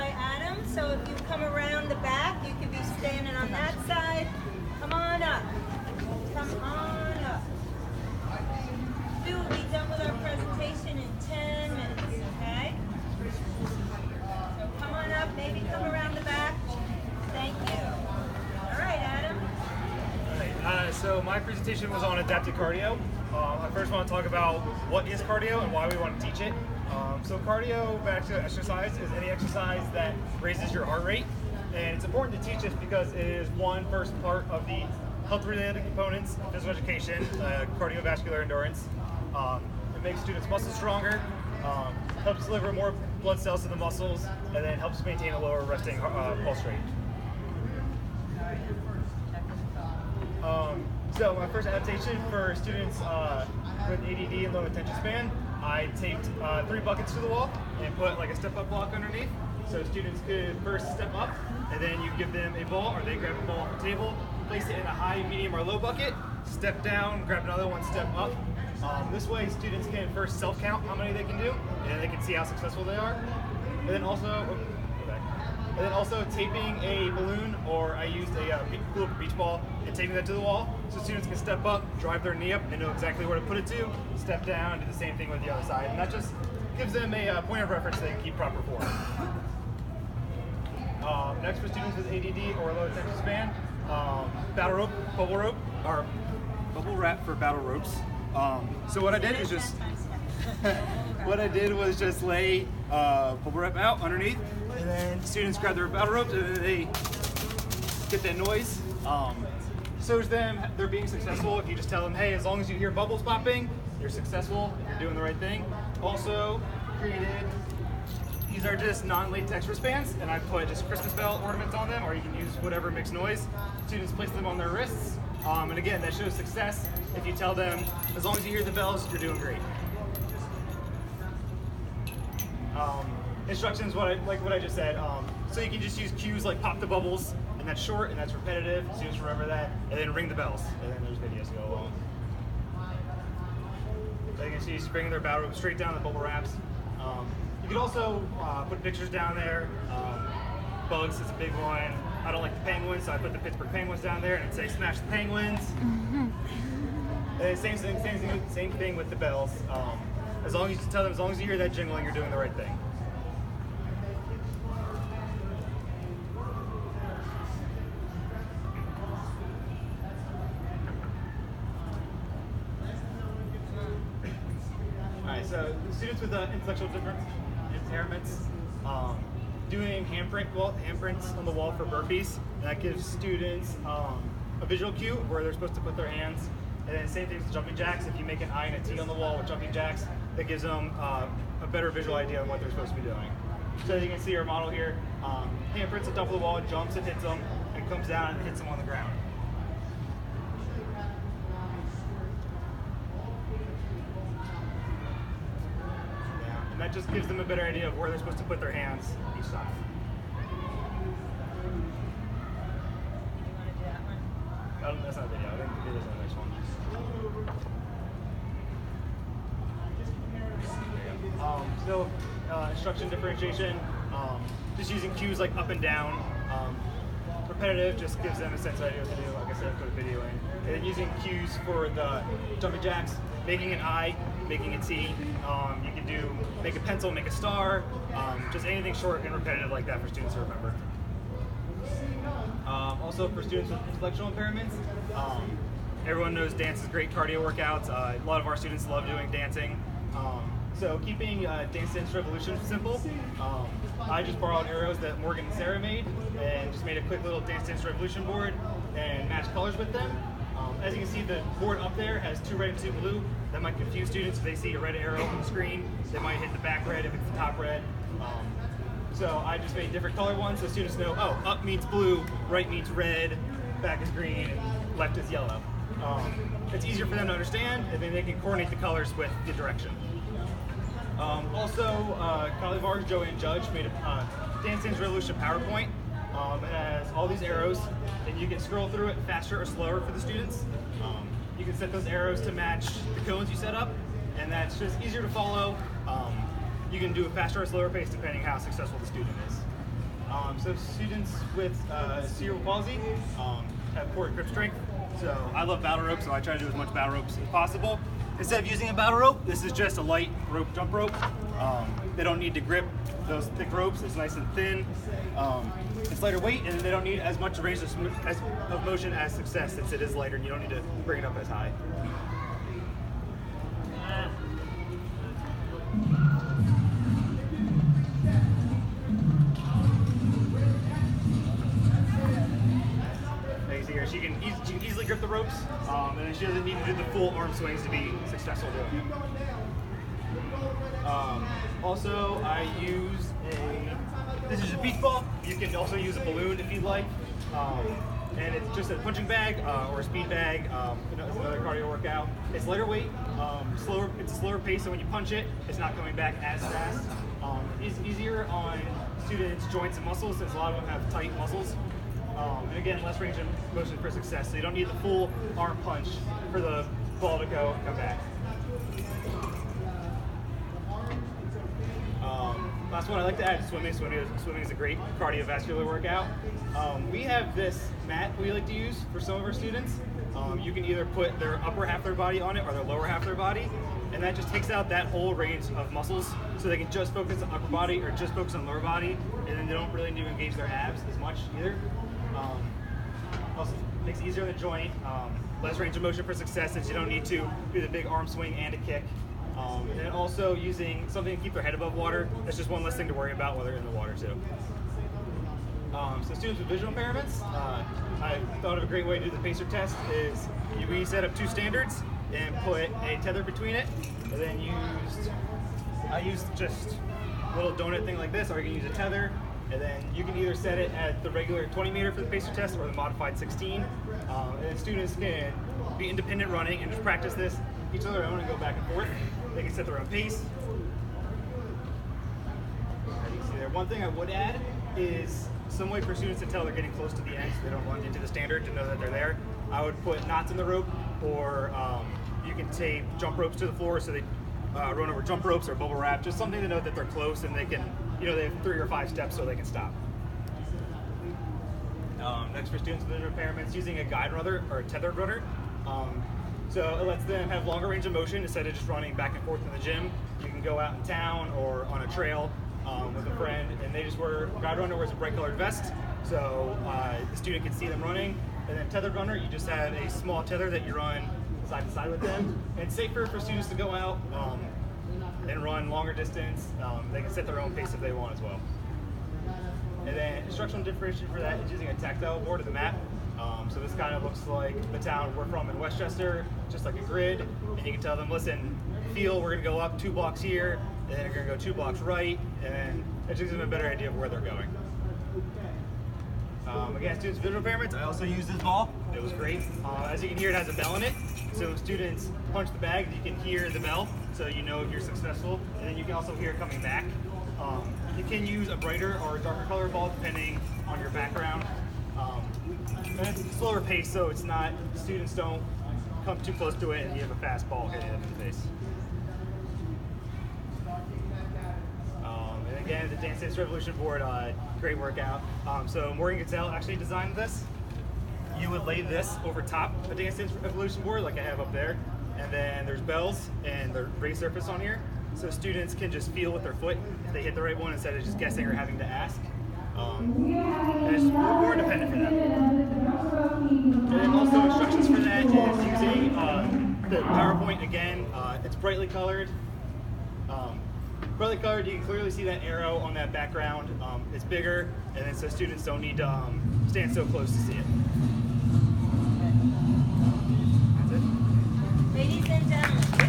by Adam. So if you come around the back, you can be standing on that side. Come on up. Come on up. We will be done with our presentation in 10 minutes, okay? So come on up, maybe come around the back. Thank you. All right, Adam. So my presentation was on adaptive cardio. I first want to talk about what is cardio and why we want to teach it. So cardiovascular exercise is any exercise that raises your heart rate, and it's important to teach this because it is one first part of the health-related components of physical education, cardiovascular endurance. It makes students' muscles stronger, helps deliver more blood cells to the muscles, and then helps maintain a lower resting pulse rate. So my first adaptation for students with ADD and low attention span, I taped 3 buckets to the wall and put like a step-up block underneath. So students could first step up, and then you give them a ball, or they grab a ball off the table, place it in a high, medium, or low bucket, step down, grab another one, step up. This way students can first self-count how many they can do, and they can see how successful they are. And then also, taping a balloon, or I used a beach ball and taping that to the wall, so students can step up, drive their knee up, and know exactly where to put it to, step down, do the same thing with the other side, and that just gives them a point of reference they can keep proper form. Next, for students with ADD or low attention span, battle rope, bubble rope, or bubble wrap for battle ropes. So what I did is just just lay bubble wrap out underneath, and then students grab their battle ropes, and then they get that noise. Shows them they're being successful if you just tell them, hey, as long as you hear bubbles popping, you're successful, you're doing the right thing. Also created, these are just non-latex wristbands, and I put just Christmas bell ornaments on them, or you can use whatever makes noise. Students place them on their wrists, and again, that shows success if you tell them, as long as you hear the bells, you're doing great. Instructions, what I just said. So you can just use cues like pop the bubbles, and that's short and that's repetitive. Students remember that, and then ring the bells, and then there's videos to go along. So you can see she's bringing their battle rope straight down the bubble wraps. You can also put pictures down there. Bugs is a big one. I don't like the Penguins, so I put the Pittsburgh Penguins down there and say smash the Penguins. And same thing with the bells. As long as you tell them, as long as you hear that jingling, you're doing the right thing. Alright, so students with intellectual impairments, doing handprints on the wall for burpees, that gives students a visual cue where they're supposed to put their hands. And then same thing with jumping jacks. If you make an I and a T on the wall with jumping jacks, that gives them a better visual idea of what they're supposed to be doing. So you can see our model here, handprints on top of the wall, jumps and hits them, and comes down and hits them on the ground. Yeah, and that just gives them a better idea of where they're supposed to put their hands each time. That's not a video. I think the video's on the next one. Instruction differentiation, just using cues like up and down. Repetitive just gives them a sense of idea what to do. Like I said, put a video in. And then using cues for the jumping jacks, making an I, making a T. You can make a pencil, make a star, just anything short and repetitive like that for students to remember. Also for students with intellectual impairments, everyone knows dance is great cardio workouts. A lot of our students love doing dancing. So keeping Dance Dance Revolution simple, I just borrowed arrows that Morgan and Sarah made and just made a quick little Dance Dance Revolution board and matched colors with them. As you can see, the board up there has 2 red and 2 blue. That might confuse students if they see a red arrow on the screen. They might hit the back red if it's the top red. So I just made different color ones so students know, oh, up means blue, right means red, back is green, and left is yellow. It's easier for them to understand, and then they can coordinate the colors with the direction. Colleague of ours, Joanne Judge, made a Dance Dance Revolution PowerPoint. It has all these arrows, and you can scroll through it faster or slower for the students. You can set those arrows to match the cones you set up, and that's just easier to follow. You can do a faster or slower pace depending how successful the student is. So students with cerebral palsy have poor grip strength. So I love battle ropes, so I try to do as much battle ropes as possible. Instead of using a battle rope, this is just a light rope jump rope. They don't need to grip those thick ropes. It's nice and thin. It's lighter weight, and they don't need as much range of motion as Success, since it is lighter and you don't need to bring it up as high. Here, she can easily grip the ropes, and then she doesn't need to do the full arm swings to be successful doing it. Also, I use this is a beach ball. You can also use a balloon if you'd like. And it's just a punching bag or a speed bag. It's another cardio workout. It's lighter weight, slower. It's a slower pace, so when you punch it, it's not coming back as fast. It's easier on students' joints and muscles, since a lot of them have tight muscles. And again, less range of motion for Success, so you don't need the full arm punch for the ball to go and come back. Last one, I like to add swimming. Swimming is a great cardiovascular workout. We have this mat we like to use for some of our students. You can either put their upper half of their body on it or their lower half of their body, and that just takes out that whole range of muscles, so they can just focus on upper body or just focus on lower body, and then they don't really need to engage their abs as much either. Also makes it easier on the joint, less range of motion for Success, since you don't need to do the big arm swing and a kick. And then also using something to keep their head above water. That's just one less thing to worry about while they're in the water too. So students with visual impairments, I thought of a great way to do the pacer test is we set up two standards and put a tether between it, and then I used just a little donut thing like this, or you can use a tether. And then you can either set it at the regular 20 meter for the pacer test or the modified 16. And then students can be independent running and just practice this each of their own and go back and forth. They can set their own pace. As you can see there. One thing I would add is some way for students to tell they're getting close to the end so they don't run into the standard, to know that they're there. I would put knots in the rope, or you can tape jump ropes to the floor so they run over jump ropes, or bubble wrap, just something to know that they're close and they can, they have 3 or 5 steps so they can stop. Next, for students with visual impairments, using a guide runner or a tethered runner. So it lets them have longer range of motion instead of just running back and forth in the gym. You can go out in town or on a trail with a friend, and they just wear, guide runner wears a bright colored vest, so the student can see them running. And then tethered runner, you just have a small tether that you run side to side with them. And it's safer for students to go out and run longer distance. They can set their own pace if they want as well. And then instructional differentiation for that is using a tactile board of the map. So this kind of looks like the town we're from in Westchester, just like a grid. And you can tell them, listen, feel, we're gonna go up 2 blocks here, and then we're gonna go 2 blocks right, and then it gives them a better idea of where they're going. Again, students with visual impairments, I also use this ball. It was great. As you can hear, it has a bell in it. So when students punch the bag, you can hear the bell, so you know if you're successful. And then you can also hear it coming back. You can use a brighter or a darker color ball depending on your background. And it's a slower pace, so it's not, students don't come too close to it and you have a fast ball hitting them in the face. And again, the Dance Dance Revolution board, great workout. So Morgan Gatzel actually designed this. You would lay this over top the Dance Dance Revolution board like I have up there. And then there's bells and the raised surface on here. So students can just feel with their foot if they hit the right one instead of just guessing or having to ask. And it's more independent for them. And then also instructions for that is using the PowerPoint again. It's brightly colored. Brightly colored, you can clearly see that arrow on that background. It's bigger, and then so students don't need to stand so close to see it. That's it. Ladies and gentlemen.